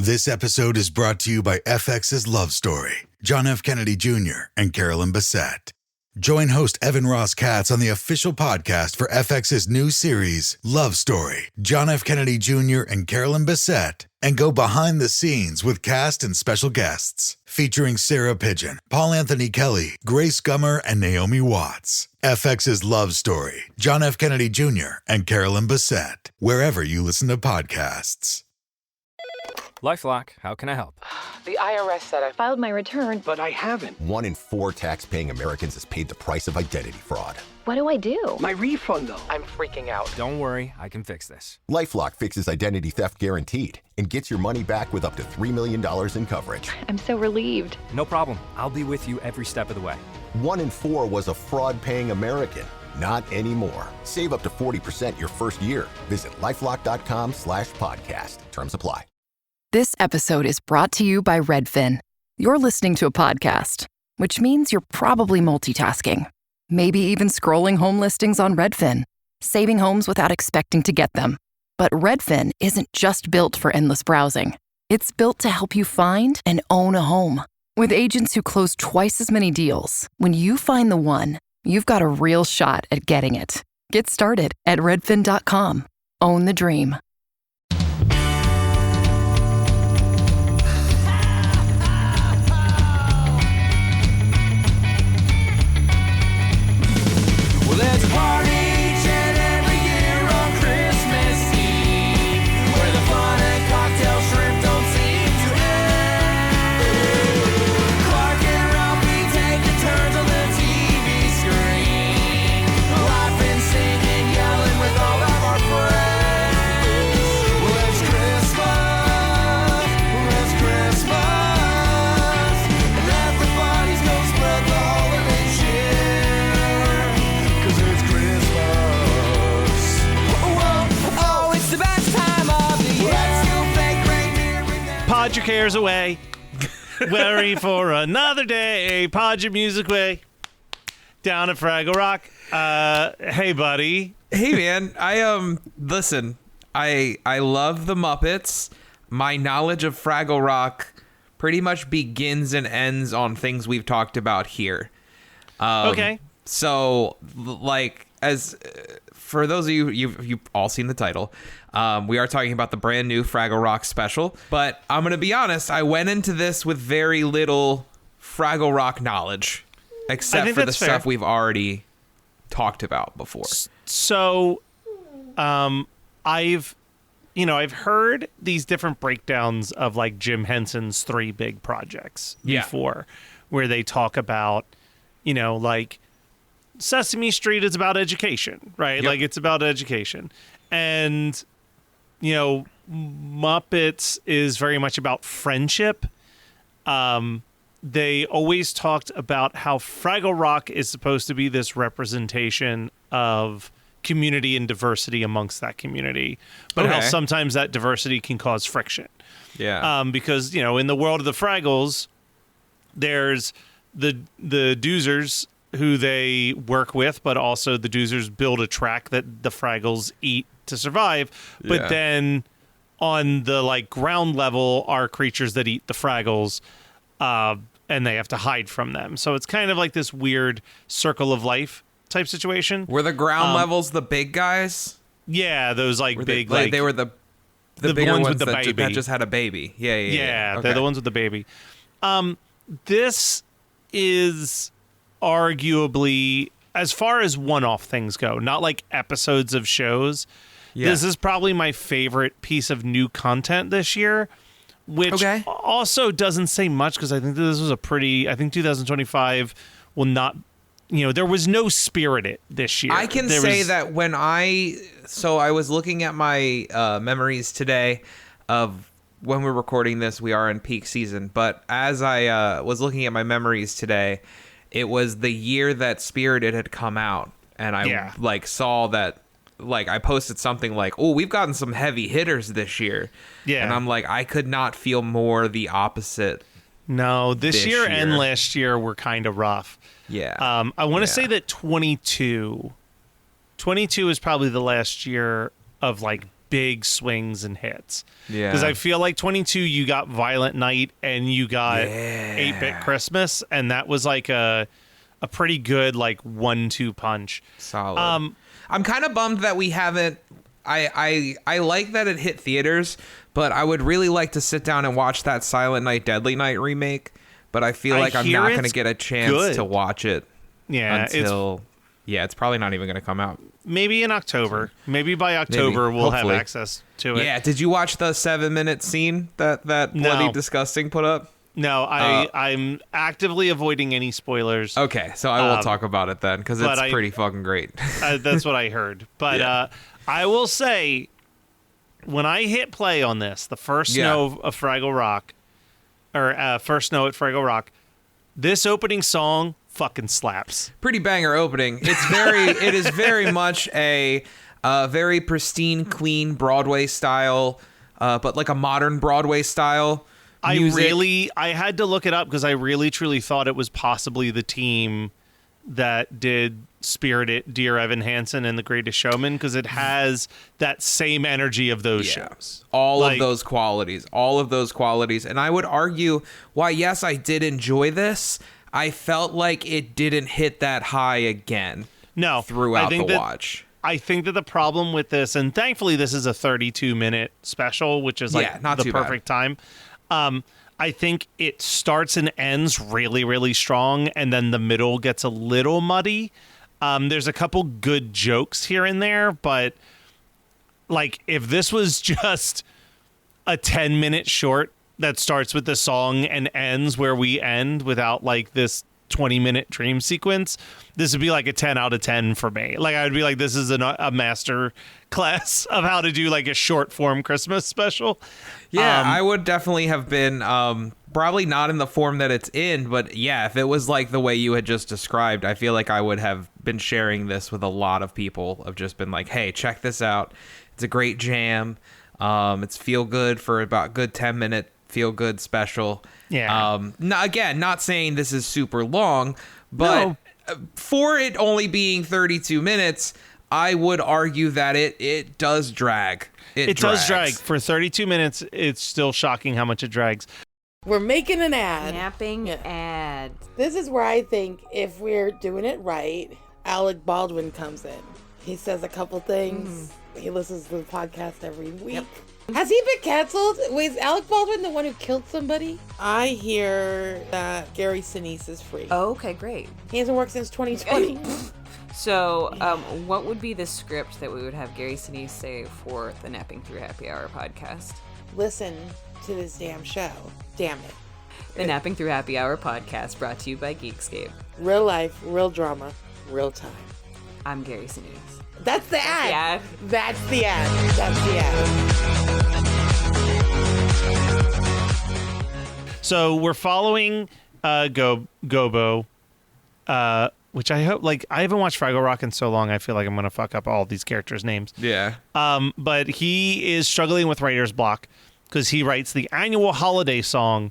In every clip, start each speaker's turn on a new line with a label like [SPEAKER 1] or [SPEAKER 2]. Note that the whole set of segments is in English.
[SPEAKER 1] This episode is brought to you by FX's Love Story, John F. Kennedy Jr. and Carolyn Bessette. Join host Evan Ross Katz on the official podcast for FX's new series, Love Story, John F. Kennedy Jr. and Carolyn Bessette, and go behind the scenes with cast and special guests, featuring Sarah Pigeon, Paul Anthony Kelly, Grace Gummer, and Naomi Watts. FX's Love Story, John F. Kennedy Jr. and Carolyn Bessette, wherever you listen to podcasts.
[SPEAKER 2] LifeLock, how can I help?
[SPEAKER 3] The IRS said I filed my return,
[SPEAKER 4] but I haven't.
[SPEAKER 5] 1 in 4 tax-paying Americans has paid the price of identity fraud.
[SPEAKER 3] What do I do?
[SPEAKER 4] My refund, though.
[SPEAKER 3] I'm freaking out.
[SPEAKER 2] Don't worry, I can fix this.
[SPEAKER 5] LifeLock fixes identity theft guaranteed and gets your money back with up to $3 million in coverage.
[SPEAKER 3] I'm so relieved.
[SPEAKER 2] No problem. I'll be with you every step of the way.
[SPEAKER 5] 1 in 4 was a fraud-paying American. Not anymore. Save up to 40% your first year. Visit LifeLock.com/podcast. Terms apply.
[SPEAKER 6] This episode is brought to you by Redfin. You're listening to a podcast, which means you're probably multitasking. Maybe even scrolling home listings on Redfin, saving homes without expecting to get them. But Redfin isn't just built for endless browsing. It's built to help you find and own a home. With agents who close twice as many deals, when you find the one, you've got a real shot at getting it. Get started at redfin.com. Own the dream.
[SPEAKER 7] Let's party each and every year on Christmas Eve, where the fun and cocktail shrimp don't seem to end. Clark and Ralphie taking turns on the TV screen, laughing, singing, yelling with all of our friends. Well, it's Christmas, and everybody's gonna spread the holiday cheer. 'Cause it's Christmas. Oh, it's the best time of the year. Let's go fake reindeer with them.
[SPEAKER 8] Pod your cares away. Worry for another day. Pod your music away. Down at Fraggle Rock. Hey, buddy.
[SPEAKER 9] Hey man, listen, I love the Muppets. My knowledge of Fraggle Rock pretty much begins and ends on things we've talked about here.
[SPEAKER 8] Okay.
[SPEAKER 9] So, like, as for those of you, you've all seen the title. We are talking about the brand new Fraggle Rock special. But I'm gonna be honest, I went into this with very little Fraggle Rock knowledge, except for the
[SPEAKER 8] that's fair.
[SPEAKER 9] stuff we've already talked about before.
[SPEAKER 8] So, I've heard these different breakdowns of like Jim Henson's 3 big projects before, where they talk about, like Sesame Street is about education, right?
[SPEAKER 9] Yep.
[SPEAKER 8] Like it's about education. And, Muppets is very much about friendship. They always talked about how Fraggle Rock is supposed to be this representation of community and diversity amongst that community, but how sometimes that diversity can cause friction.
[SPEAKER 9] Yeah.
[SPEAKER 8] Because, in the world of the Fraggles, there's the Doozers who they work with, but also the Doozers build a track that the Fraggles eat to survive. But then on the like ground level are creatures that eat the Fraggles, and they have to hide from them. So it's kind of like this weird circle of life type situation.
[SPEAKER 9] Were the ground levels the big guys?
[SPEAKER 8] Yeah, those like
[SPEAKER 9] Were
[SPEAKER 8] big,
[SPEAKER 9] they were the bigger
[SPEAKER 8] ones
[SPEAKER 9] ones
[SPEAKER 8] with the
[SPEAKER 9] that,
[SPEAKER 8] baby.
[SPEAKER 9] that just had a baby. Yeah.
[SPEAKER 8] They're the ones with the baby. This is arguably, as far as one-off things go, not like episodes of shows.
[SPEAKER 9] Yeah.
[SPEAKER 8] This is probably my favorite piece of new content this year, which also doesn't say much because I think that this was I think 2025 will not, there was no Spirited this year.
[SPEAKER 9] I can say that when I was looking at my memories today of when we're recording this, we are in peak season. But as I was looking at my memories today, it was the year that Spirited had come out. And I saw that, I posted something like, oh, we've gotten some heavy hitters this year. Yeah. And I'm like, I could not feel more the opposite.
[SPEAKER 8] No, this year and last year were kind of rough.
[SPEAKER 9] Yeah.
[SPEAKER 8] I want to say that 22 is probably the last year of big swings and hits.
[SPEAKER 9] Yeah.
[SPEAKER 8] Because I feel like 22, you got Violent Night and you got 8-Bit Christmas, and that was like a pretty good like 1-2 punch.
[SPEAKER 9] Solid. I'm kind of bummed that we haven't. I like that it hit theaters, but I would really like to sit down and watch that Silent Night, Deadly Night remake. But I feel like I'm not going to get a chance to watch it.
[SPEAKER 8] Yeah,
[SPEAKER 9] until it's probably not even going to come out.
[SPEAKER 8] Maybe in October. Maybe by October we'll
[SPEAKER 9] Hopefully.
[SPEAKER 8] have access to it.
[SPEAKER 9] Yeah. Did you watch the 7-minute scene that Bloody Disgusting put up?
[SPEAKER 8] No, I'm actively avoiding any spoilers.
[SPEAKER 9] Okay, so I will talk about it then, because it's pretty fucking great.
[SPEAKER 8] That's what I heard. But I will say, when I hit play on this, the first Snow of Fraggle Rock, or first Snow at Fraggle Rock, this opening song fucking slaps.
[SPEAKER 9] Pretty banger opening. It is very much a very pristine, clean Broadway style, but like a modern Broadway style. I had to look it up because I really truly thought it was possibly the team that did Spirited, Dear Evan Hansen, and The Greatest Showman, because it has that same energy of those shows. All of those qualities. And I would argue why, yes, I did enjoy this. I felt like it didn't hit that high again throughout the watch.
[SPEAKER 8] I think that the problem with this, and thankfully this is a 32-minute special, which is like
[SPEAKER 9] not
[SPEAKER 8] the
[SPEAKER 9] too
[SPEAKER 8] perfect time. I think it starts and ends really, really strong, and then the middle gets a little muddy. There's a couple good jokes here and there, but like if this was just a 10-minute short that starts with the song and ends where we end without like this 20-minute dream sequence, this would be like a 10 out of 10 for me. Like I would be like, this is a master class of how to do like a short form Christmas special.
[SPEAKER 9] Yeah, I would definitely have been probably not in the form that it's in, but yeah, if it was like the way you had just described, I feel like I would have been sharing this with a lot of people, of just been like, hey, check this out. It's a great jam. It's feel good for about good 10-minute feel good special.
[SPEAKER 8] Yeah.
[SPEAKER 9] Again, not saying this is super long, but for it only being 32 minutes, I would argue that it does drag. It
[SPEAKER 8] does drag. For 32 minutes, it's still shocking how much it drags.
[SPEAKER 4] We're making an ad.
[SPEAKER 10] Napping ad.
[SPEAKER 4] This is where I think if we're doing it right, Alec Baldwin comes in. He says a couple things. He listens to the podcast every week. Yep. Has he been canceled? Wait, is Alec Baldwin the one who killed somebody? I hear that Gary Sinise is free.
[SPEAKER 10] Oh, okay, great.
[SPEAKER 4] He hasn't worked since 2020.
[SPEAKER 10] So, what would be the script that we would have Gary Sinise say for the Napping Through Happy Hour podcast?
[SPEAKER 4] Listen to this damn show. Damn it.
[SPEAKER 10] The Napping Through Happy Hour podcast, brought to you by Geekscape.
[SPEAKER 4] Real life, real drama, real time.
[SPEAKER 10] I'm Gary Sinise.
[SPEAKER 4] That's the ad.
[SPEAKER 10] That's the ad.
[SPEAKER 4] That's the ad.
[SPEAKER 8] So we're following Gobo, which I hope, like, I haven't watched Fraggle Rock in so long, I feel like I'm going to fuck up all these characters' names.
[SPEAKER 9] Yeah.
[SPEAKER 8] But he is struggling with writer's block because he writes the annual holiday song,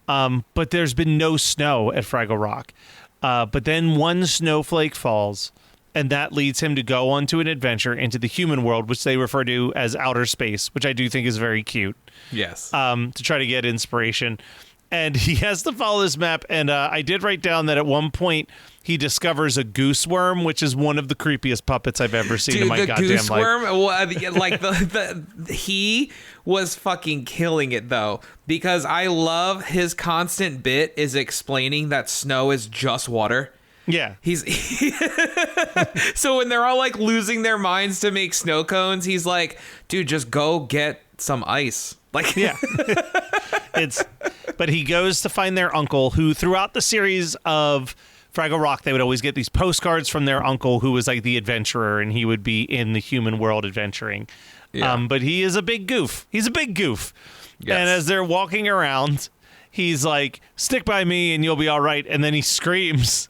[SPEAKER 8] but there's been no snow at Fraggle Rock. But then one snowflake falls, and that leads him to go on to an adventure into the human world, which they refer to as outer space, which I do think is very cute.
[SPEAKER 9] Yes.
[SPEAKER 8] To try to get inspiration. And he has to follow this map. And I did write down that at one point he discovers a goose worm, which is one of the creepiest puppets I've ever seen in my goddamn life.
[SPEAKER 9] He was fucking killing it, though, because I love his constant bit is explaining that snow is just water.
[SPEAKER 8] Yeah.
[SPEAKER 9] So when they're all like losing their minds to make snow cones, he's like, dude, just go get some ice. Like,
[SPEAKER 8] yeah. But he goes to find their uncle, who throughout the series of Fraggle Rock, they would always get these postcards from their uncle, who was like the adventurer, and he would be in the human world adventuring. Yeah. But he is a big goof. He's a big goof. Yes. And as they're walking around, he's like, stick by me and you'll be all right. And then he screams.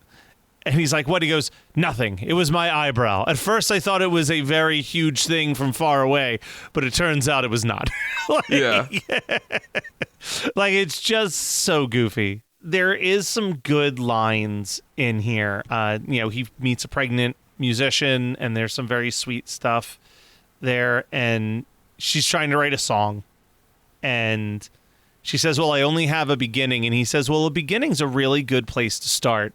[SPEAKER 8] And he's like, what? He goes, nothing. It was my eyebrow. At first, I thought it was a very huge thing from far away, but it turns out it was not.
[SPEAKER 9] Yeah.
[SPEAKER 8] Like, it's just so goofy. There is some good lines in here. He meets a pregnant musician, and there's some very sweet stuff there. And she's trying to write a song, and she says, well, I only have a beginning. And he says, well, a beginning's a really good place to start.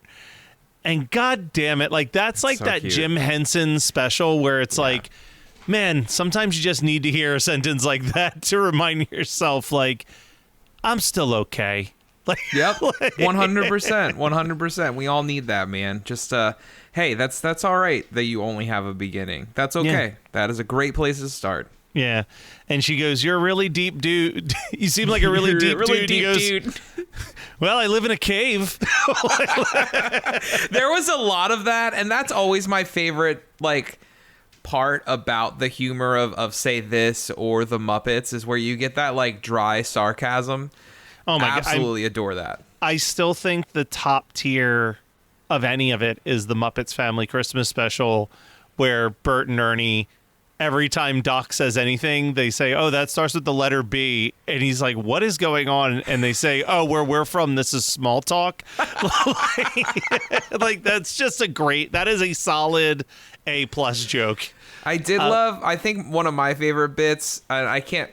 [SPEAKER 8] And God damn it, like that's like
[SPEAKER 9] So
[SPEAKER 8] that
[SPEAKER 9] cute.
[SPEAKER 8] Jim Henson special where it's like, man, sometimes you just need to hear a sentence like that to remind yourself, like, I'm still okay. Like,
[SPEAKER 9] Yep, 100%, 100%. We all need that, man. Just hey, that's all right that you only have a beginning. That's okay.
[SPEAKER 8] Yeah.
[SPEAKER 9] That is a great place to start.
[SPEAKER 8] yeah. And she goes, you're a really deep dude. You seem like a really
[SPEAKER 9] You're a
[SPEAKER 8] deep
[SPEAKER 9] really
[SPEAKER 8] dude. He
[SPEAKER 9] deep
[SPEAKER 8] goes,
[SPEAKER 9] dude.
[SPEAKER 8] well, I live in a cave.
[SPEAKER 9] There was a lot of that, and that's always my favorite, like, part about the humor of say this or the Muppets is where you get that like dry sarcasm.
[SPEAKER 8] Oh my
[SPEAKER 9] Absolutely adore that.
[SPEAKER 8] I still think the top tier of any of it is the Muppets Family Christmas Special, where Bert and Ernie, every time Doc says anything, they say, oh, that starts with the letter B. And he's like, what is going on? And they say, oh, where we're from, this is small talk. Like, that's just that is a solid A+ joke.
[SPEAKER 9] I did love. I think one of my favorite bits. And I can't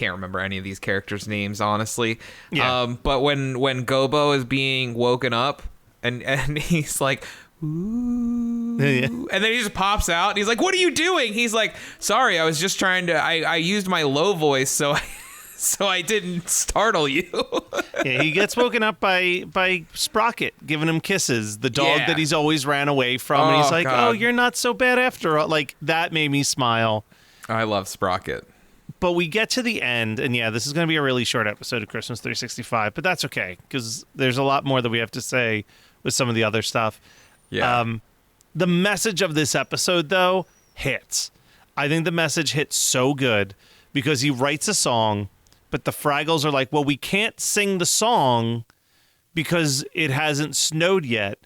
[SPEAKER 9] remember any of these characters' names honestly.
[SPEAKER 8] Yeah.
[SPEAKER 9] But when Gobo is being woken up and he's like, ooh,
[SPEAKER 8] Yeah.
[SPEAKER 9] and then he just pops out and he's like, "What are you doing?" He's like, "Sorry, I was just trying to. I used my low voice so I didn't startle you."
[SPEAKER 8] Yeah, he gets woken up by Sprocket giving him kisses, the dog
[SPEAKER 9] Yeah.
[SPEAKER 8] that he's always ran away from. And he's
[SPEAKER 9] Oh,
[SPEAKER 8] like,
[SPEAKER 9] God.
[SPEAKER 8] oh, you're not so bad after all. Like, that made me smile.
[SPEAKER 9] I love Sprocket.
[SPEAKER 8] But we get to the end, and yeah, this is going to be a really short episode of Christmas 365, but that's okay, because there's a lot more that we have to say with some of the other stuff.
[SPEAKER 9] Yeah.
[SPEAKER 8] The message of this episode, though, hits. I think the message hits so good because he writes a song, but the Fraggles are like, well, we can't sing the song because it hasn't snowed yet.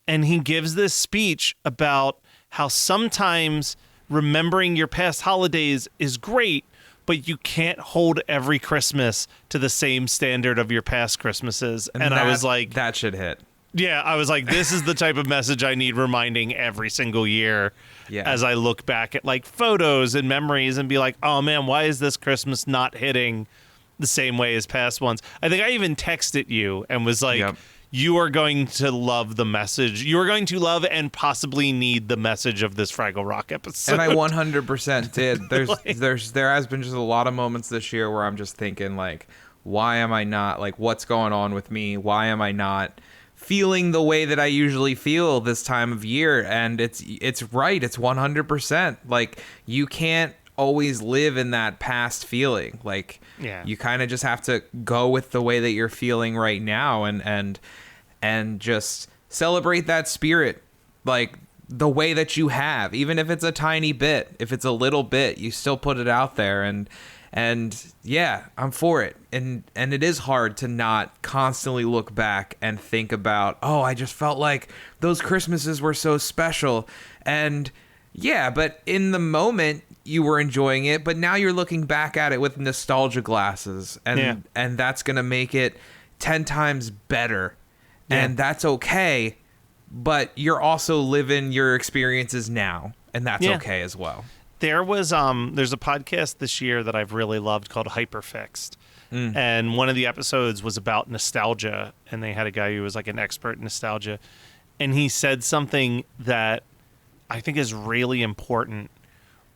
[SPEAKER 8] And he gives this speech about how sometimes remembering your past holidays is great, but you can't hold every Christmas to the same standard of your past Christmases. And I was like,
[SPEAKER 9] that should hit.
[SPEAKER 8] yeah, I was like, this is the type of message I need reminding every single year as I look back at like photos and memories and be like, oh man, why is this Christmas not hitting the same way as past ones? I think I even texted you and was like, you are going to love the message. You are going to love and possibly need the message of this Fraggle Rock episode.
[SPEAKER 9] And I 100% did. There has been just a lot of moments this year where I'm just thinking like, why am I not, like, what's going on with me? Why am I not feeling the way that I usually feel this time of year? And it's right. It's 100%. Like, you can't always live in that past feeling. Like, you kind of just have to go with the way that you're feeling right now and just celebrate that spirit, like the way that you have, even if it's a tiny bit, if it's a little bit, you still put it out there. And yeah, I'm for it. And it is hard to not constantly look back and think about, oh, I just felt like those Christmases were so special. And yeah, but in the moment you were enjoying it, but now you're looking back at it with nostalgia glasses, and that's going to make it 10 times better. Yeah. And that's okay, but you're also living your experiences now, and that's okay as well.
[SPEAKER 8] There was there's a podcast this year that I've really loved called Hyperfixed. And one of the episodes was about nostalgia, and they had a guy who was like an expert in nostalgia, and he said something that I think is really important,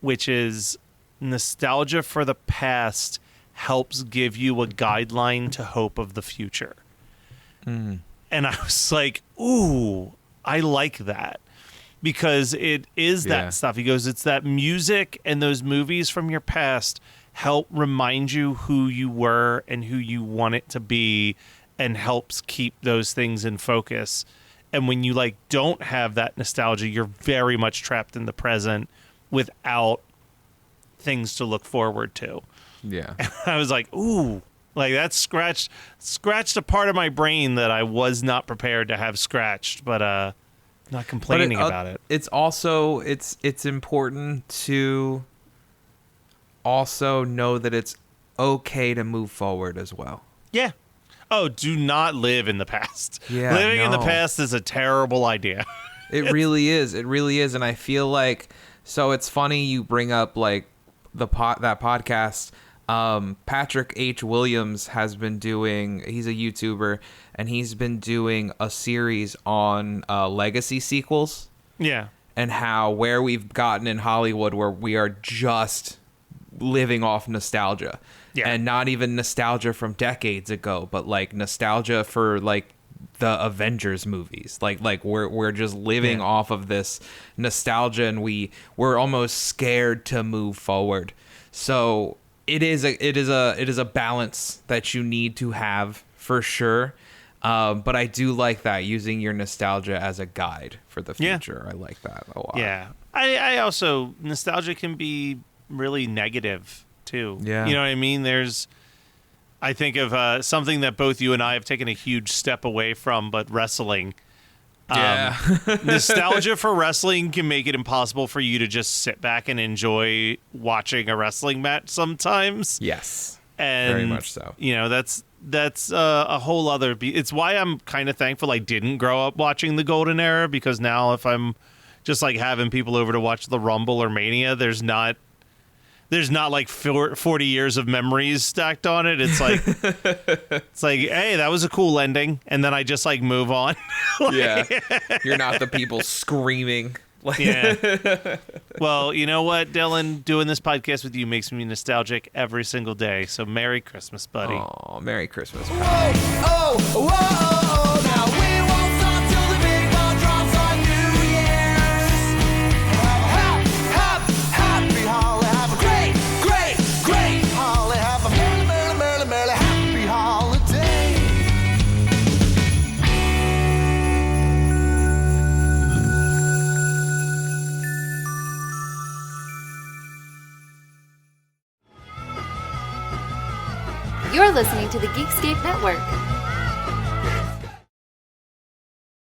[SPEAKER 8] which is nostalgia for the past helps give you a guideline to hope of the future. And I was like, ooh, I like that. Because it is that stuff. He goes, it's that music and those movies from your past help remind you who you were and who you want it to be, and helps keep those things in focus. And when you like don't have that nostalgia, you're very much trapped in the present without things to look forward to.
[SPEAKER 9] Yeah.
[SPEAKER 8] And I was like, ooh, like that scratched a part of my brain that I was not prepared to have scratched, but not complaining about it.
[SPEAKER 9] It's also it's important to also know that it's okay to move forward as well.
[SPEAKER 8] Yeah. Oh, do not live in the past.
[SPEAKER 9] Yeah,
[SPEAKER 8] Living in the
[SPEAKER 9] no.
[SPEAKER 8] past is a terrible idea.
[SPEAKER 9] It really is. It really is. And I feel like, so it's funny you bring up like that podcast. Patrick H. Williams has been doing. He's a YouTuber, and he's been doing a series on legacy sequels.
[SPEAKER 8] Yeah.
[SPEAKER 9] And how where we've gotten in Hollywood where we are just living off nostalgia.
[SPEAKER 8] Yeah.
[SPEAKER 9] And not even nostalgia from decades ago, but like nostalgia for like the Avengers movies. Like we're just living off of this nostalgia, and we're almost scared to move forward. So it is a balance that you need to have for sure. But I do like that, using your nostalgia as a guide for the future. I like that a lot.
[SPEAKER 8] Yeah. I also, nostalgia can be really negative too.
[SPEAKER 9] Yeah.
[SPEAKER 8] You know what I mean? I think of something that both you and I have taken a huge step away from, but wrestling.
[SPEAKER 9] Yeah.
[SPEAKER 8] Nostalgia for wrestling can make it impossible for you to just sit back and enjoy watching a wrestling match sometimes.
[SPEAKER 9] Yes.
[SPEAKER 8] And
[SPEAKER 9] very much so.
[SPEAKER 8] You know, that's a whole other. It's why I'm kind of thankful I didn't grow up watching the Golden Era, because now if I'm just like having people over to watch the Rumble or Mania, there's not like 40 years of memories stacked on it. It's like hey, that was a cool ending, and then I just like move on.
[SPEAKER 9] Yeah, you're not the people screaming.
[SPEAKER 8] Yeah. Well, you know what, Dylan? Doing this podcast with you makes me nostalgic every single day. So Merry Christmas, buddy.
[SPEAKER 9] Oh, Merry Christmas.
[SPEAKER 7] Whoa, now we won't stop till the big ball drops on New Year's. Happy holiday, have a great holiday, have a merry happy holiday.
[SPEAKER 11] You're listening to the Geekscape Network.